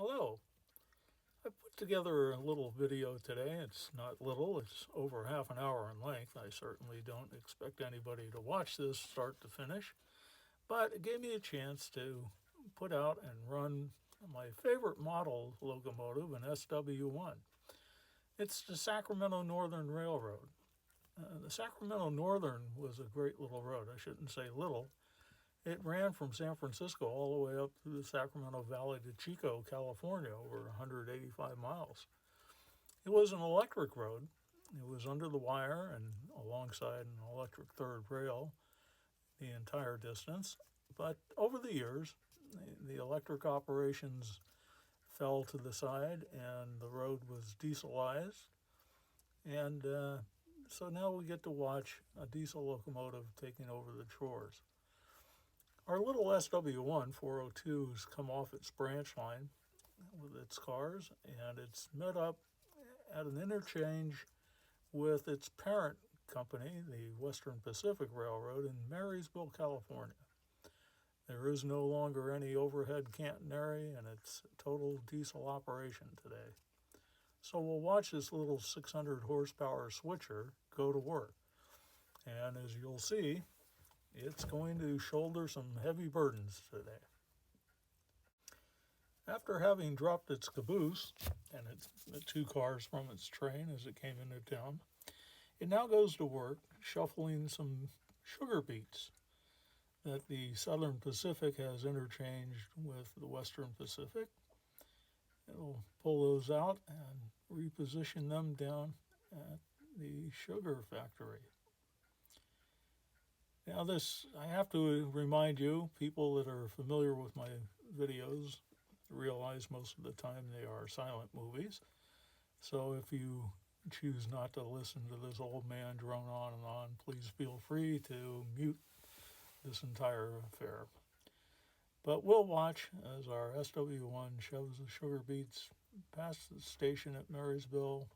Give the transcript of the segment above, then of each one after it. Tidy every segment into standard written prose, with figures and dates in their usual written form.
Hello. I put together a little video today. It's not little, it's over half an hour in length. I certainly don't expect anybody to watch this start to finish, but it gave me a chance to put out and run my favorite model locomotive, an SW1. It's the Sacramento Northern Railroad. The Sacramento Northern was a great little road. I shouldn't say little. It ran from San Francisco all the way up through the Sacramento Valley to Chico, California, over 185 miles. It was an electric road. It was under the wire and alongside an electric third rail the entire distance. But over the years, the electric operations fell to the side and the road was dieselized. And so now we get to watch a diesel locomotive taking over the chores. Our little SW1 402 has come off its branch line with its cars, and it's met up at an interchange with its parent company, the Western Pacific Railroad, in Marysville, California. There is no longer any overhead centenary, and it's total diesel operation today. So we'll watch this little 600 horsepower switcher go to work. And as you'll see, it's going to shoulder some heavy burdens today. After having dropped its caboose and the two cars from its train as it came into town, it now goes to work shuffling some sugar beets that the Southern Pacific has interchanged with the Western Pacific. It'll pull those out and reposition them down at the sugar factory. Now I have to remind you, people that are familiar with my videos realize most of the time they are silent movies. So if you choose not to listen to this old man drone on and on, please feel free to mute this entire affair. But we'll watch as our SW1 shoves the sugar beets past the station at Marysville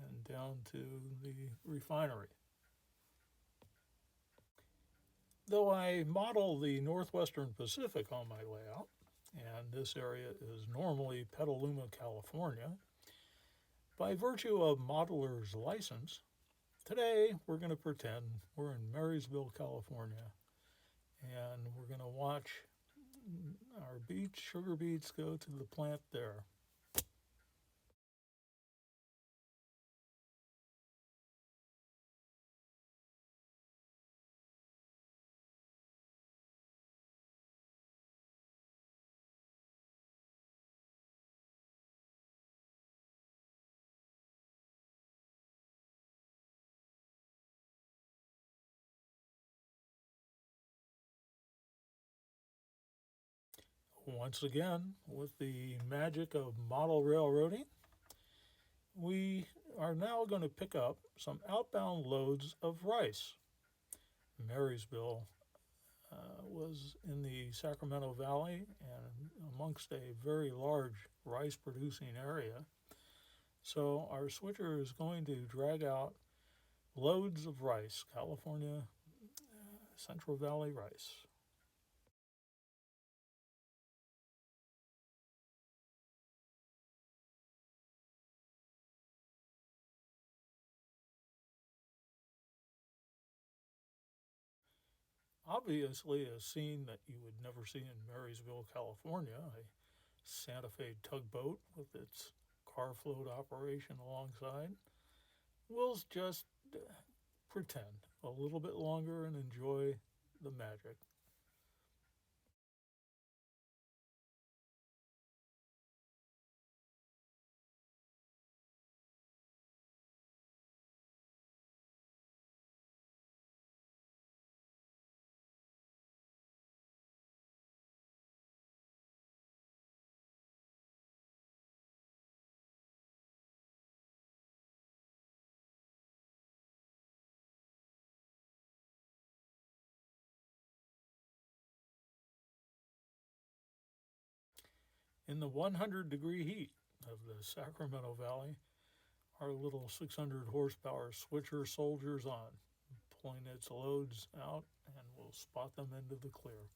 and down to the refinery. Though I model the Northwestern Pacific on my layout, and this area is normally Petaluma, California, by virtue of modeler's license, today we're going to pretend we're in Marysville, California, and we're going to watch our sugar beets go to the plant there. Once again, with the magic of model railroading, we are now going to pick up some outbound loads of rice. Marysville was in the Sacramento Valley and amongst a very large rice producing area. So our switcher is going to drag out loads of rice, California Central Valley rice. Obviously, a scene that you would never see in Marysville, California, a Santa Fe tugboat with its car float operation alongside. We'll just pretend a little bit longer and enjoy the magic. In the 100-degree heat of the Sacramento Valley, our little 600 horsepower switcher soldiers on, pulling its loads out, and we'll spot them into the clear.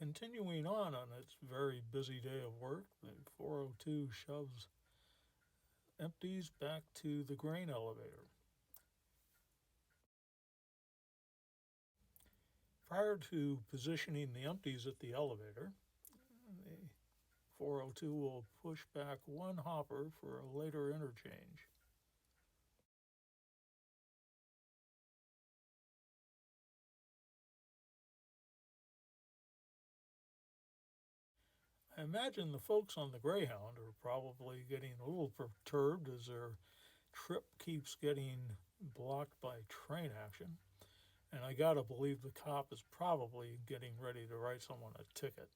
continuing on its very busy day of work, the 402 shoves empties back to the grain elevator. Prior to positioning the empties at the elevator, the 402 will push back one hopper for a later interchange. I imagine the folks on the Greyhound are probably getting a little perturbed as their trip keeps getting blocked by train action. And I gotta believe the cop is probably getting ready to write someone a ticket.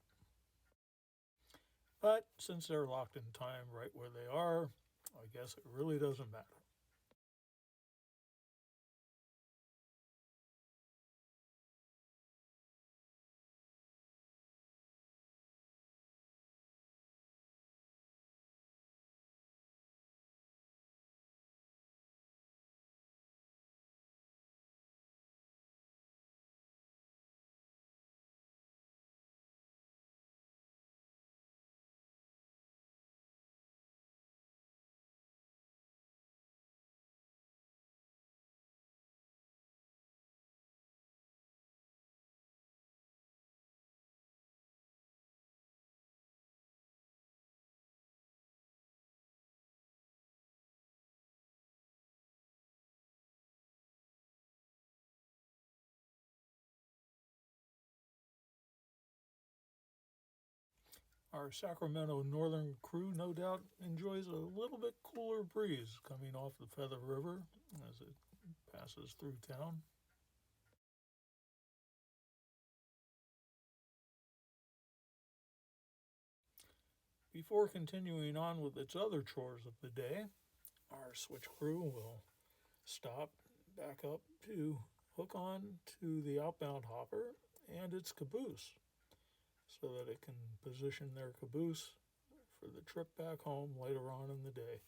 But since they're locked in time right where they are, I guess it really doesn't matter. Our Sacramento Northern crew no doubt enjoys a little bit cooler breeze coming off the Feather River as it passes through town. Before continuing on with its other chores of the day, our switch crew will stop, back up to hook on to the outbound hopper and its caboose so that it can position their caboose for the trip back home later on in the day.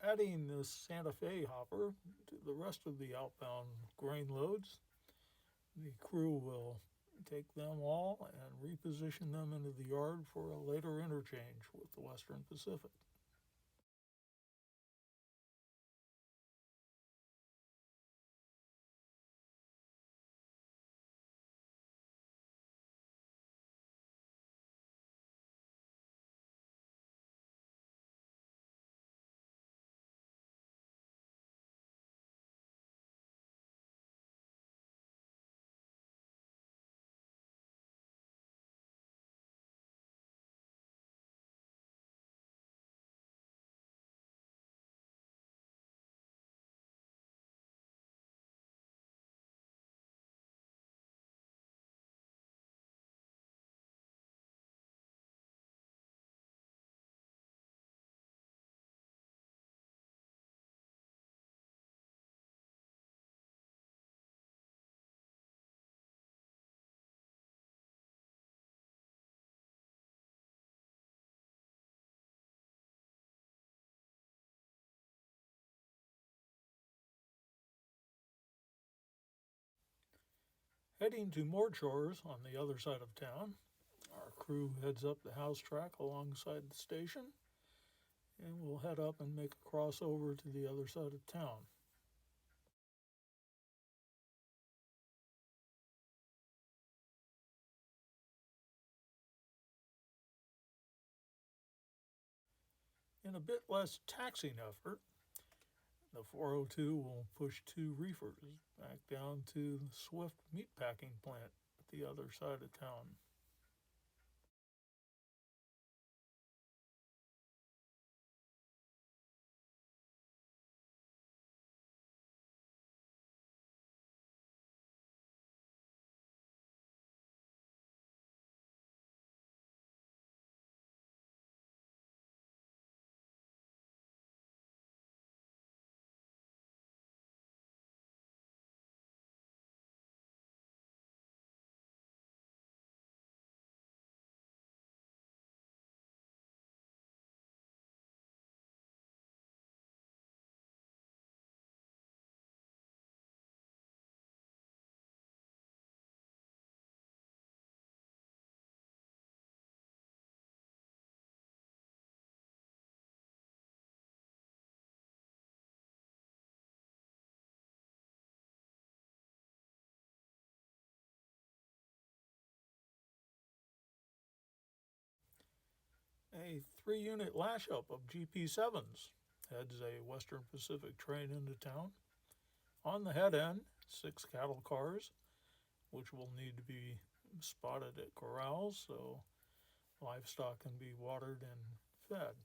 Adding the Santa Fe hopper to the rest of the outbound grain loads, the crew will take them all and reposition them into the yard for a later interchange with the Western Pacific. Heading to more chores on the other side of town, our crew heads up the house track alongside the station and we'll head up and make a crossover to the other side of town. In a bit less taxing effort, the 402 will push two reefers back down to the Swift meatpacking plant at the other side of town. A 3-unit lash-up of GP7s heads a Western Pacific train into town. On the head end, 6 cattle cars, which will need to be spotted at corrals so livestock can be watered and fed.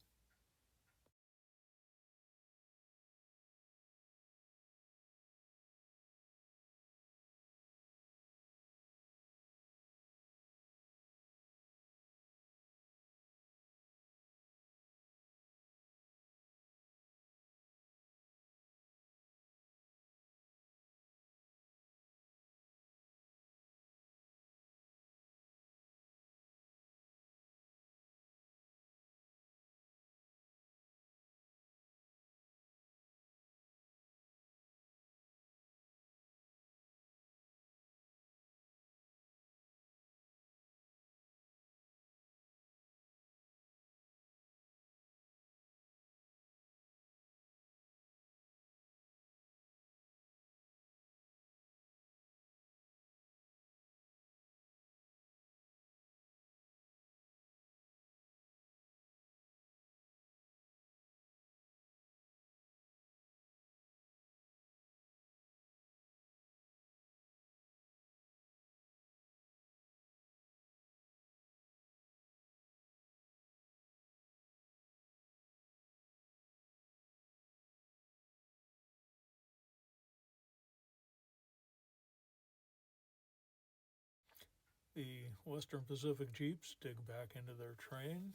The Western Pacific Jeeps dig back into their train,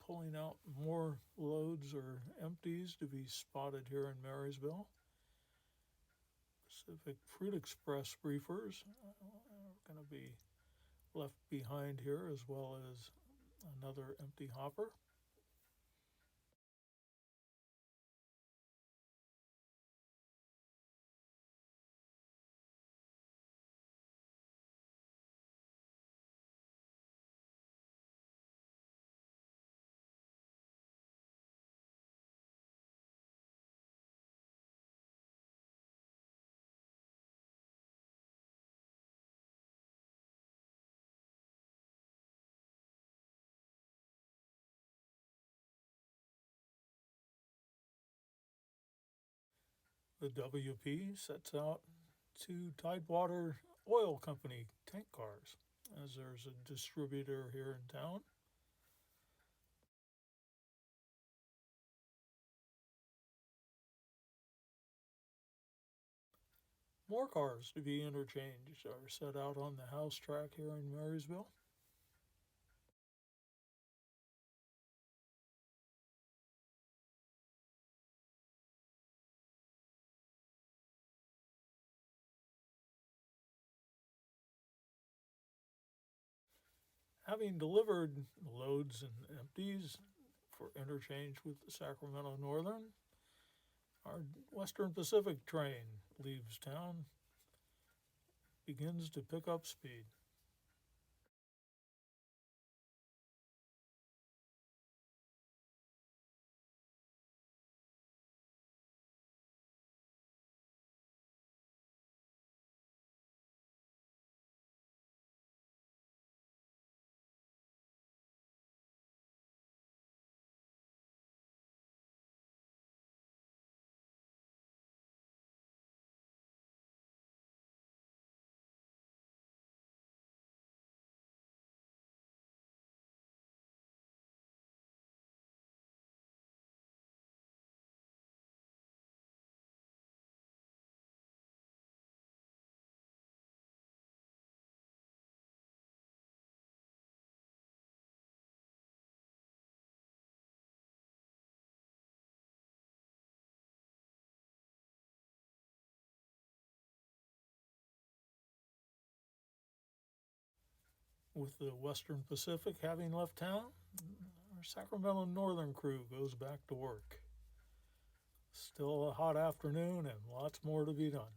pulling out more loads or empties to be spotted here in Marysville. Pacific Fruit Express briefers are going to be left behind here, as well as another empty hopper. The WP sets out 2 Tidewater Oil Company tank cars, as there's a distributor here in town. More cars to be interchanged are set out on the house track here in Marysville. Having delivered loads and empties for interchange with the Sacramento Northern, our Western Pacific train leaves town, begins to pick up speed. With the Western Pacific having left town, our Sacramento Northern crew goes back to work. Still a hot afternoon and lots more to be done.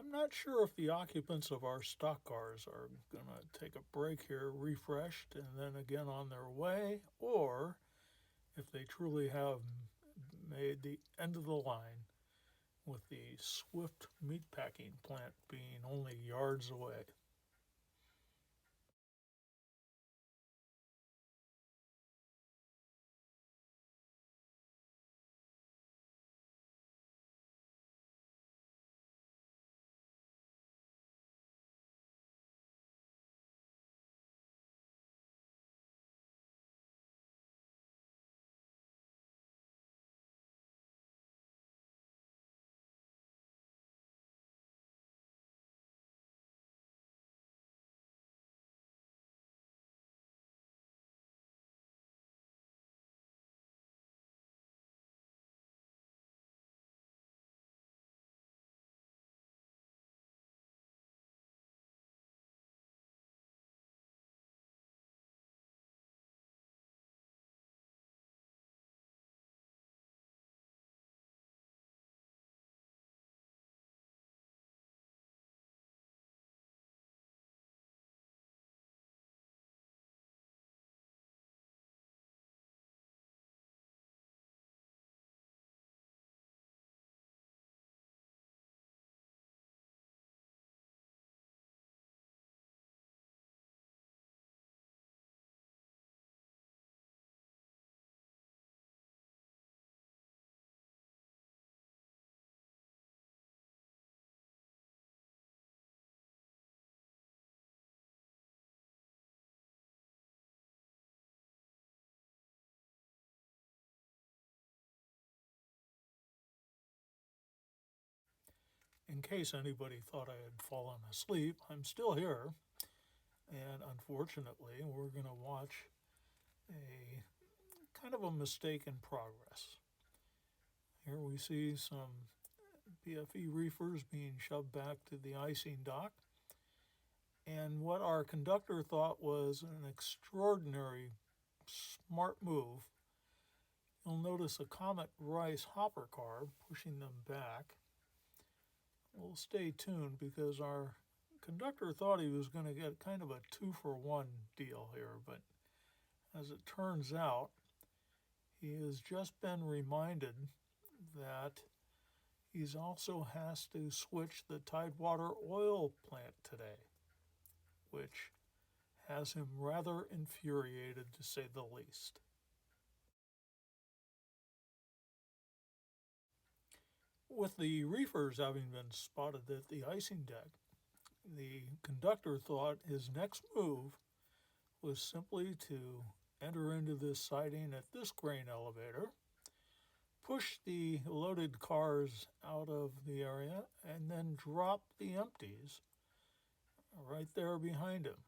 I'm not sure if the occupants of our stock cars are going to take a break here, refreshed, and then again on their way, or if they truly have made the end of the line with the Swift meatpacking plant being only yards away. In case anybody thought I had fallen asleep, I'm still here, and unfortunately, we're going to watch a kind of a mistake in progress. Here we see some BFE reefers being shoved back to the icing dock, and what our conductor thought was an extraordinary smart move. You'll notice a Comet Rice hopper car pushing them back. We'll stay tuned because our conductor thought he was going to get kind of a 2-for-1 deal here, but as it turns out, he has just been reminded that he also has to switch the Tidewater oil plant today, which has him rather infuriated, to say the least. With the reefers having been spotted at the icing deck, the conductor thought his next move was simply to enter into this siding at this grain elevator, push the loaded cars out of the area, and then drop the empties right there behind him.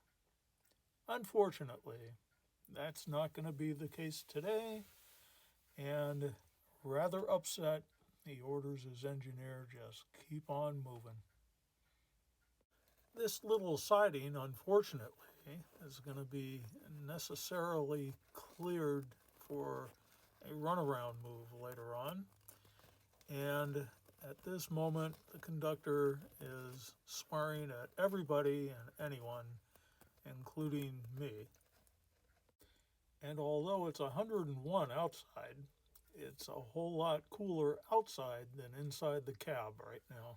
Unfortunately, that's not going to be the case today, and rather upset, he orders his engineer just keep on moving. This little siding, unfortunately, is going to be necessarily cleared for a runaround move later on. And at this moment, the conductor is swearing at everybody and anyone, including me. And although it's 101 outside, it's a whole lot cooler outside than inside the cab right now.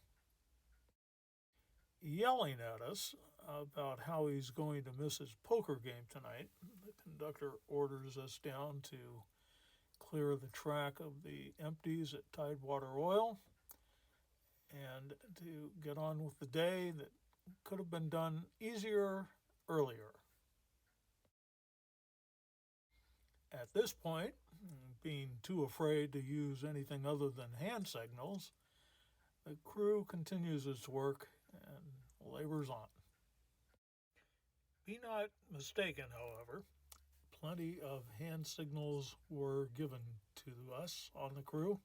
Yelling at us about how he's going to miss his poker game tonight, the conductor orders us down to clear the track of the empties at Tidewater Oil and to get on with the day that could have been done easier earlier. At this point, being too afraid to use anything other than hand signals, the crew continues its work and labors on. Be not mistaken, however, plenty of hand signals were given to us on the crew.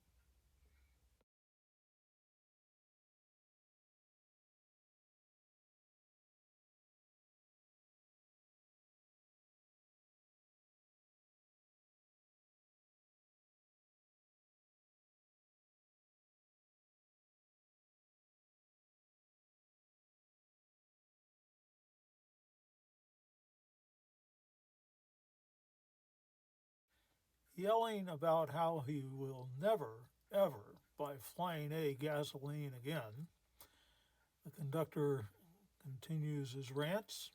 yelling about how he will never, ever buy Flying A gasoline again. The conductor continues his rants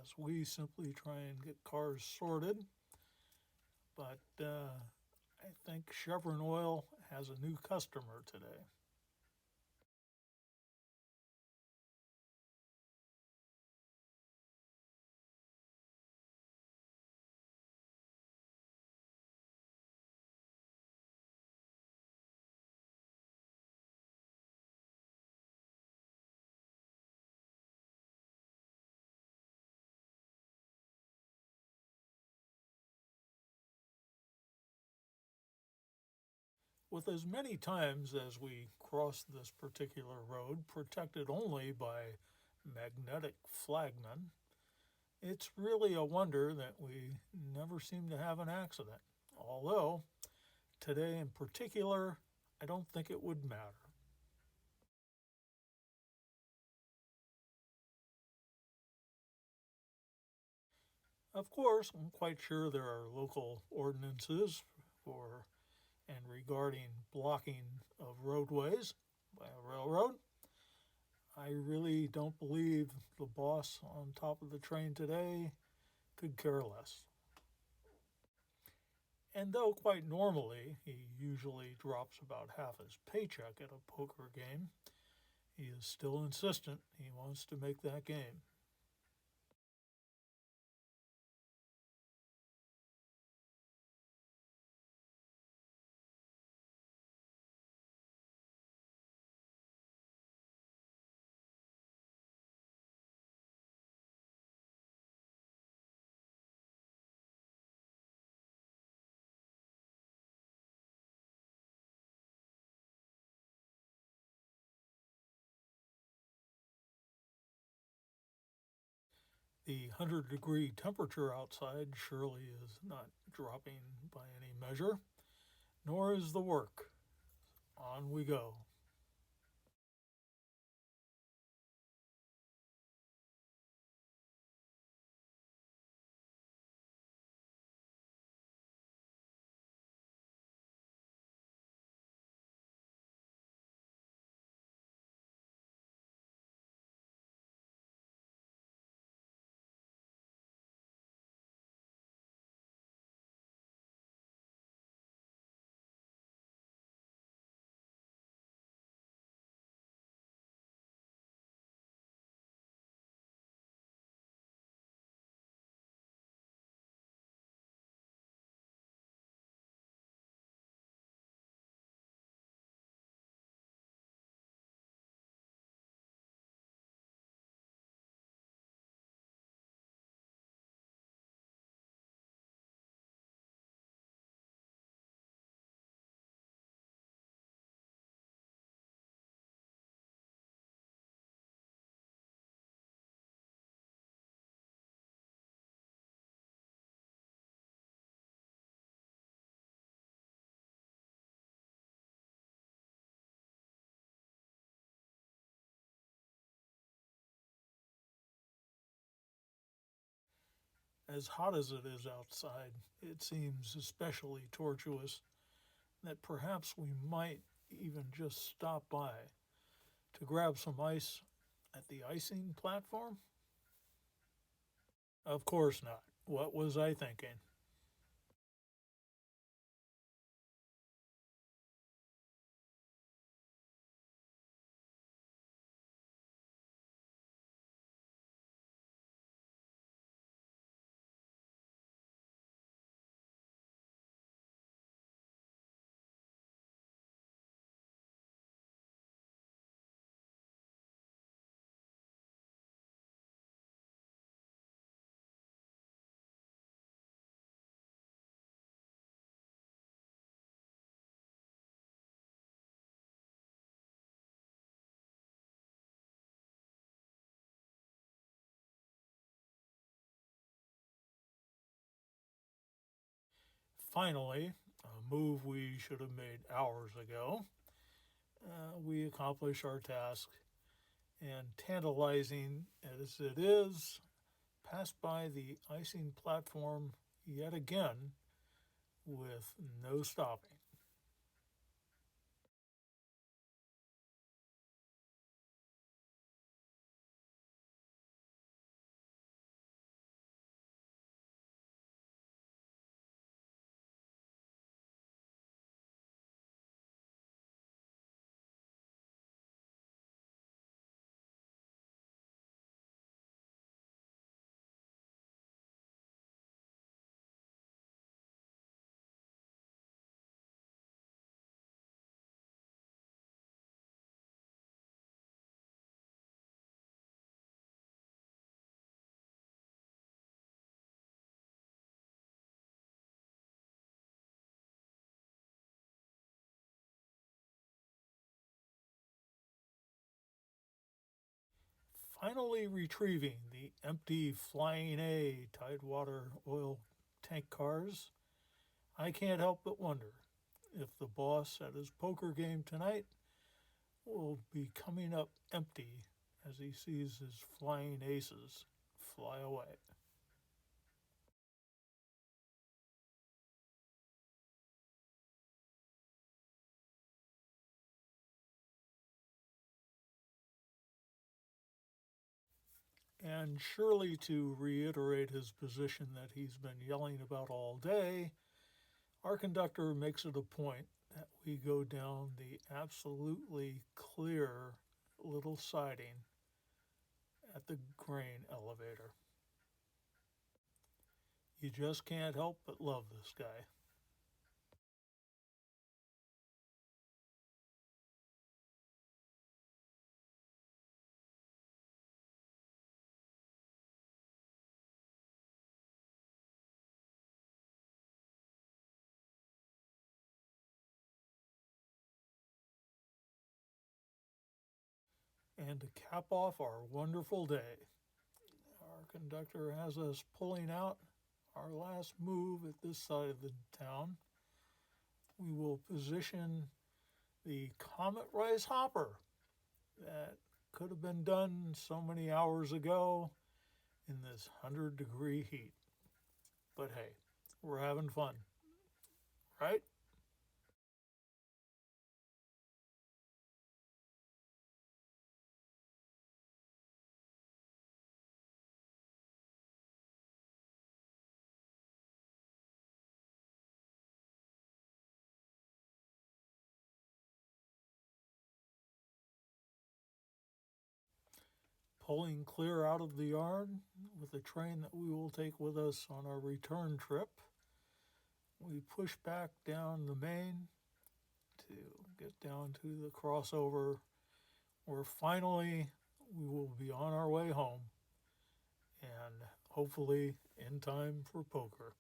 as we simply try and get cars sorted. But I think Chevron Oil has a new customer today. With as many times as we cross this particular road, protected only by magnetic flagmen, it's really a wonder that we never seem to have an accident. Although, today in particular, I don't think it would matter. Of course, I'm quite sure there are local ordinances for and regarding blocking of roadways by a railroad. I really don't believe the boss on top of the train today could care less. And though quite normally he usually drops about half his paycheck at a poker game, he is still insistent he wants to make that game. The 100-degree temperature outside surely is not dropping by any measure, nor is the work. On we go. As hot as it is outside, it seems especially tortuous that perhaps we might even just stop by to grab some ice at the icing platform? Of course not. What was I thinking? Finally, a move we should have made hours ago, we accomplish our task and tantalizing as it is, pass by the icing platform yet again with no stopping. Finally retrieving the empty Flying A Tidewater oil tank cars, I can't help but wonder if the boss at his poker game tonight will be coming up empty as he sees his flying aces fly away. And surely to reiterate his position that he's been yelling about all day, our conductor makes it a point that we go down the absolutely clear little siding at the grain elevator. You just can't help but love this guy. And to cap off our wonderful day, our conductor has us pulling out our last move at this side of the town. We will position the Comet Rice Hopper that could have been done so many hours ago in this 100-degree heat. But hey, we're having fun, right? Pulling clear out of the yard with the train that we will take with us on our return trip, we push back down the main to get down to the crossover where finally we will be on our way home and hopefully in time for poker.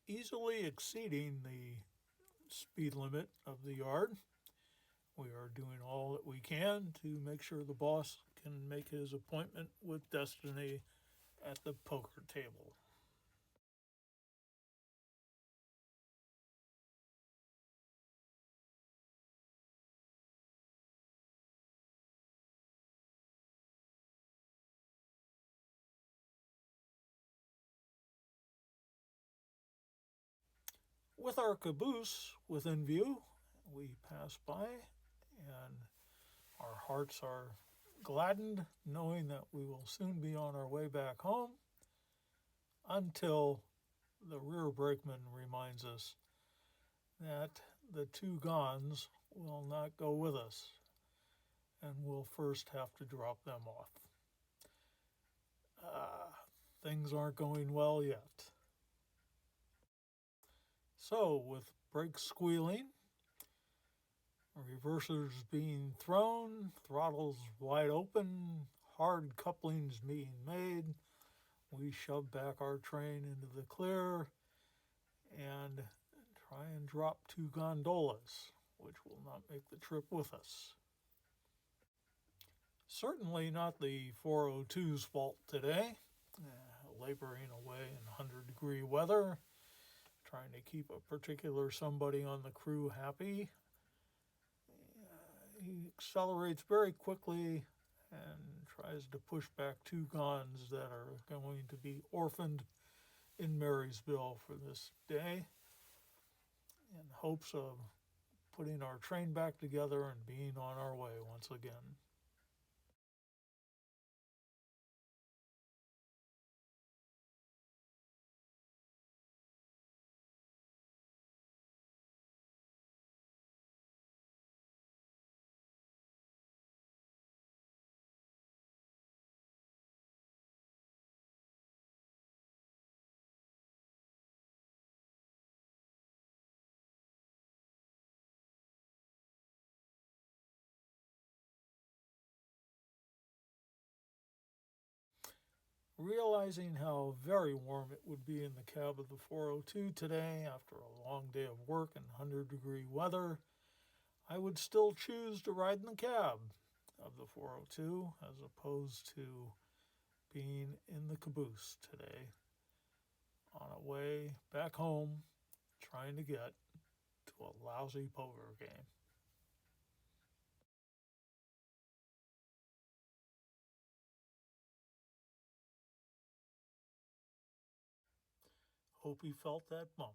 Easily exceeding the speed limit of the yard. We are doing all that we can to make sure the boss can make his appointment with destiny at the poker table. With our caboose within view, we pass by and our hearts are gladdened knowing that we will soon be on our way back home until the rear brakeman reminds us that the two Gons will not go with us and we'll first have to drop them off. things aren't going well yet. So, with brakes squealing, reversers being thrown, throttles wide open, hard couplings being made, we shove back our train into the clear and try and drop 2 gondolas, which will not make the trip with us. Certainly not the 402's fault today, laboring away in 100-degree weather, trying to keep a particular somebody on the crew happy. He accelerates very quickly and tries to push back 2 gons that are going to be orphaned in Marysville for this day, in hopes of putting our train back together and being on our way once again. Realizing how very warm it would be in the cab of the 402 today after a long day of work in 100-degree weather, I would still choose to ride in the cab of the 402 as opposed to being in the caboose today on a way back home trying to get to a lousy poker game. Hope he felt that bump.